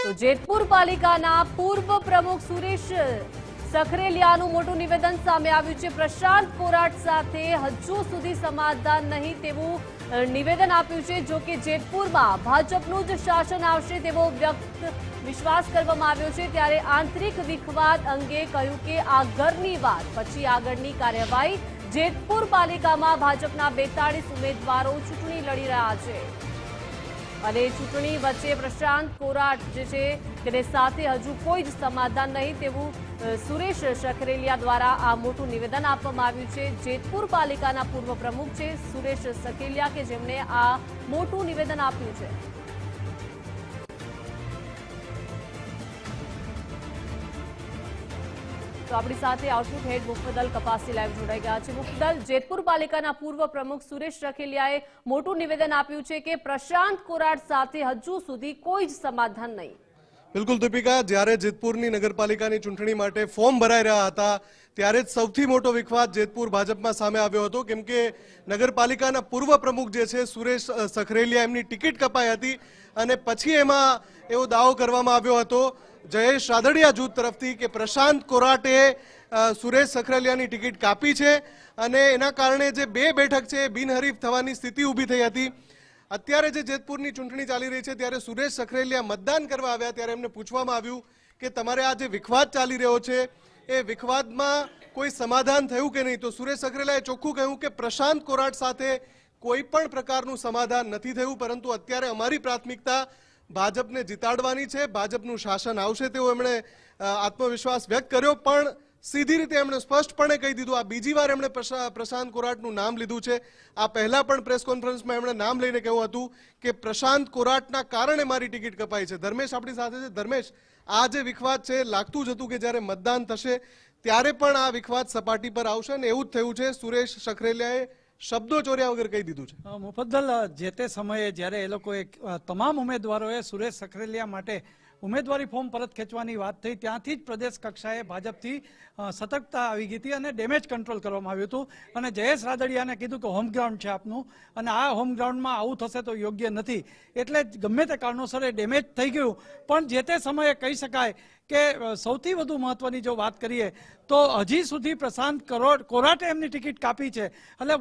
તો જેતપુર પાલિકાના પૂર્વ પ્રમુખ સુરેશ સખરેલિયાનું મોટું નિવેદન સામે આવ્યું છે। પ્રશાંત કોરાટ સાથે હજુ સુધી સમાધાન નહીં તેવું નિવેદન આપ્યું છે। જો કે જેતપુરમાં ભાજપનું જ શાસન આવશે તેવો વિશ્વાસ કરવામાં આવ્યો છે, ત્યારે આંતરિક વિખવાદ અંગે કહ્યું કે આ ઘરની વાત પછી આગળની કાર્યવાહી। જેતપુર પાલિકામાં ભાજપના 42 ઉમેદવારો ચૂંટણી લડી રહ્યા છે અને ચૂંટણી વચ્ચે પ્રશાંત કોરાટ જે છે તેને સાથે હજુ કોઈ જ સમાધાન નહીં તેવું સુરેશ સખરેલિયા દ્વારા આ મોટું નિવેદન આપવામાં આવ્યું છે। જેતપુર પાલિકાના પૂર્વ પ્રમુખ છે સુરેશ સખરેલિયા કે જેમણે આ મોટું નિવેદન આપ્યું છે। તો આપણી સાથે આઉટપુટ હેડ મુફદ્દલ કપાસી લાઈવ જોડાઈ ગયા છે। મુફદ્દલ, જેતપુર પાલિકાના પૂર્વ પ્રમુખ સુરેશ સખરેલિયાએ મોટું નિવેદન આપ્યું છે કે પ્રશાંત કોરાટ સાથે હજુ સુધી કોઈ જ સમાધાન નહીં। બિલકુલ દીપિકા, જ્યારે જેતપુરની નગરપાલિકાની ચૂંટણી માટે ફોર્મ ભરાઈ રહ્યા હતા ત્યારે જ સૌથી મોટો વિખવાદ જેતપુર ભાજપમાં સામે આવ્યો હતો, કેમ કે નગરપાલિકાના પૂર્વ પ્રમુખ જે છે સુરેશ સખરેલિયા એમની ટિકિટ કપાઈ હતી અને પછી એમાં એવો દાવો કરવામાં આવ્યો હતો જયેશ રાદડિયા જૂથ તરફથી કે પ્રશાંત કોરાટે સુરેશ સખરેલિયાની ટિકિટ કાપી છે અને એના કારણે જે બે બેઠક છે બિનહરીફ થવાની સ્થિતિ ઊભી થઈ હતી। અત્યારે જે જેતપુરની ચૂંટણી ચાલી રહી છે ત્યારે સુરેશ સખરેલિયા મતદાન કરવા આવ્યા ત્યારે એમને પૂછવામાં આવ્યું કે તમારે આ જે વિખવાદ ચાલી રહ્યો છે એ વિખવાદમાં કોઈ સમાધાન થયું કે નહીં, તો સુરેશ સખરેલિયાએ ચોખ્ખું કહ્યું કે પ્રશાંત કોરાટ સાથે કોઈ પણ પ્રકારનું સમાધાન નથી થયું, પરંતુ અત્યારે અમારી પ્રાથમિકતા ભાજપને જીતાડવાની છે, ભાજપનું શાસન આવશે તેવો એમણે આત્મવિશ્વાસ વ્યક્ત કર્યો। પણ સીધી રીતે એમણે સ્પષ્ટપણે કહી દીધું, આ બીજી વાર એમણે પ્રશાંત કોરાટનું નામ લીધું છે। આ પહેલા પણ પ્રેસ કોન્ફરન્સમાં એમણે નામ લઈને કહ્યું હતું કે પ્રશાંત કોરાટના કારણે મારી ટિકિટ કપાઈ છે। ધર્મેશ આપણી સાથે છે। ધર્મેશ, આ જે વિખવાદ છે લાગતું જ હતું કે જ્યારે મતદાન થશે ત્યારે પણ આ વિખવાદ સપાટી પર આવશે અને એવું જ થયું છે। સુરેશ સખરેલિયાએ શબ્દો ચોર્યા વગર કહી દીધું છે। મુફદ્દલ, જે તે સમયે જ્યારે એ લોકોએ તમામ ઉમેદવારોએ સુરેશ સખરેલિયા માટે ઉમેદવારી ફોર્મ પરત ખેંચવાની વાત થઈ ત્યાંથી જ પ્રદેશ કક્ષાએ ભાજપથી સતર્કતા આવી ગઈ હતી અને ડેમેજ કંટ્રોલ કરવામાં આવ્યું હતું અને જયેશ રાદડિયાને કીધું કે હોમ ગ્રાઉન્ડ છે આપનું અને આ હોમ ગ્રાઉન્ડમાં આવું થશે તો યોગ્ય નથી, એટલે ગમે તે કારણોસર એ ડેમેજ થઈ ગયું। પણ જે તે સમયે કહી શકાય કે સૌથી વધુ મહત્વની જો વાત કરીએ તો હજી સુધી પ્રશાંત કોરાટે એમની ટિકિટ કાપી છે, એટલે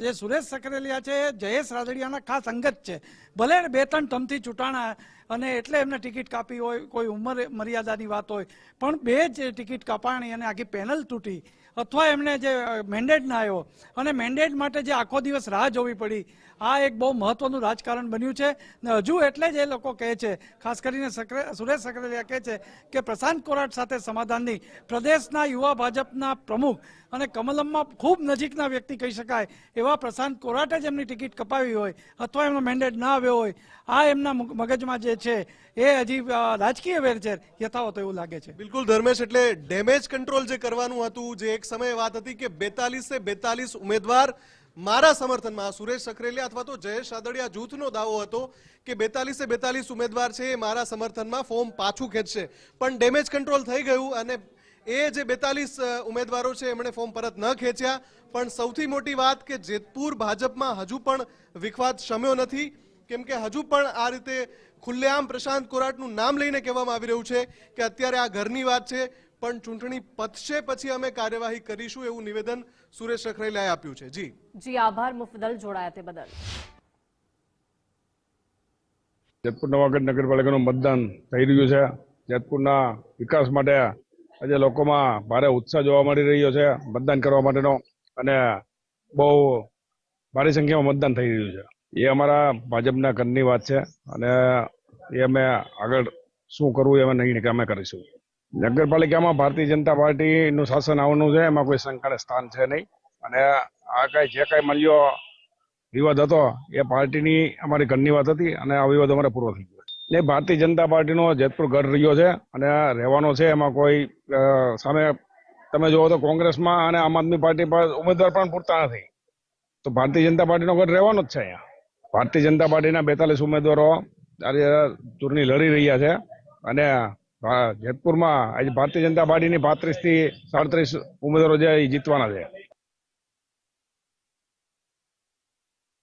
જે સુરેશ સખરેલિયા છે એ જયેશ રાદડિયાના ખાસ અંગત છે, ભલે 2-3 ટર્મથી ચૂંટાણા અને એટલે એમને ટિકિટ કાપી હોય, કોઈ ઉંમર મર્યાદાની વાત હોય, પણ બે જ ટિકિટ કાપાણી અને આખી પેનલ તૂટી અથવા એમને જે મેન્ડેટ ના આવ્યો અને મેન્ડેટ માટે જે આખો દિવસ રાહ જોવી પડી, આ એક બહુ મહત્વનું રાજકારણ બન્યું છે ને હજુ એટલે જ એ લોકો કહે છે, ખાસ કરીને સુરેશ સખરેલિયા કહે છે કે પ્રશાંત કોરાટ સાથે સમાધાનની પ્રદેશના યુવા ભાજપના પ્રમુખ અને કમલમમાં ખૂબ નજીકના વ્યક્તિ કહી શકાય એવા પ્રશાંત કોરાટે જ એમની ટિકિટ કપાવી હોય અથવા એમનો મેન્ડેટ ના આવ્યો હોય, આ એમના મગજમાં જે છે એ હજી રાજકીય વેરઝેર યથાવત એવું લાગે છે। બિલકુલ ધર્મેશ, એટલે ડેમેજ કંટ્રોલ જે કરવાનું હતું, જે એક સમયે વાત હતી કે 42 ઉમેદવાર મારા સમર્થનમાં, સુરેશ સખરેલિયા અથવા તો જયેશ રાદડિયા જૂથનો દાવો હતો કે 42 ઉમેદવાર છે એ મારા સમર્થનમાં ફોર્મ પાછું ખેંચશે, પણ ડેમેજ કંટ્રોલ થઈ ગયું અને એ જે 42 ઉમેદવારો છે એમણે ફોર્મ પરત ન ખેંચ્યા। પણ સૌથી મોટી વાત કે જેતપુર ભાજપમાં હજુ પણ વિખવાદ શમ્યો નથી, કેમ કે હજુ પણ આ રીતે ખુલ્લેઆમ પ્રશાંત કોરાટનું નામ લઈને કહેવામાં આવી રહ્યું છે કે અત્યારે આ ઘરની વાત છે, પણ ચૂંટણી પતશે પછી અમે કાર્યવાહી કરીશું એવું નિવેદન સુરેશ સખરેલિયાએ આપ્યું છે। જી આભાર મુફદ્દલ, જોડાયા તે બદલ। જેતપુર નવાગઢ નગરપાલિકાનું મતદાન થઈ રહ્યું છે। જેતપુરના વિકાસ માટે આજે લોકોમાં ભારે ઉત્સાહ જોવા મળી રહ્યો છે મતદાન કરવા માટેનો અને બહુ ભારી સંખ્યામાં મતદાન થઈ રહ્યું છે। એ અમારા ભાજપના ઘરની વાત છે અને એ અમે આગળ શું કરવું એમાં નહીં અમે કરીશું। નગરપાલિકામાં ભારતીય જનતા પાર્ટીનું શાસન આવવાનું છે, એમાં કોઈ શંકાને સ્થાન છે નહીં અને આ જે કાંઈ મળ્યો વિવાદ હતો એ પાર્ટીની અમારી ઘરની વાત હતી અને આ વિવાદ અમારે પૂરો થઈ ગયો છે। એ ભારતીય જનતા પાર્ટીનો જેતપુર ગઢ રહ્યો છે અને રહેવાનો છે, એમાં કોઈ સામે તમે જોવો તો કોંગ્રેસમાં અને આમ આદમી પાર્ટી પર ઉમેદવાર પણ પૂરતા નથી, તો ભારતીય જનતા પાર્ટીનો ગઢ રહેવાનો જ છે। અહીંયા ભારતીય જનતા પાર્ટીના 42 ઉમેદવારો આજે ચૂંટણી લડી રહ્યા છે અને જેતપુરમાં આજે ભારતીય જનતા પાર્ટીની 35 થી 37 ઉમેદવારો જે જીતવાના છે।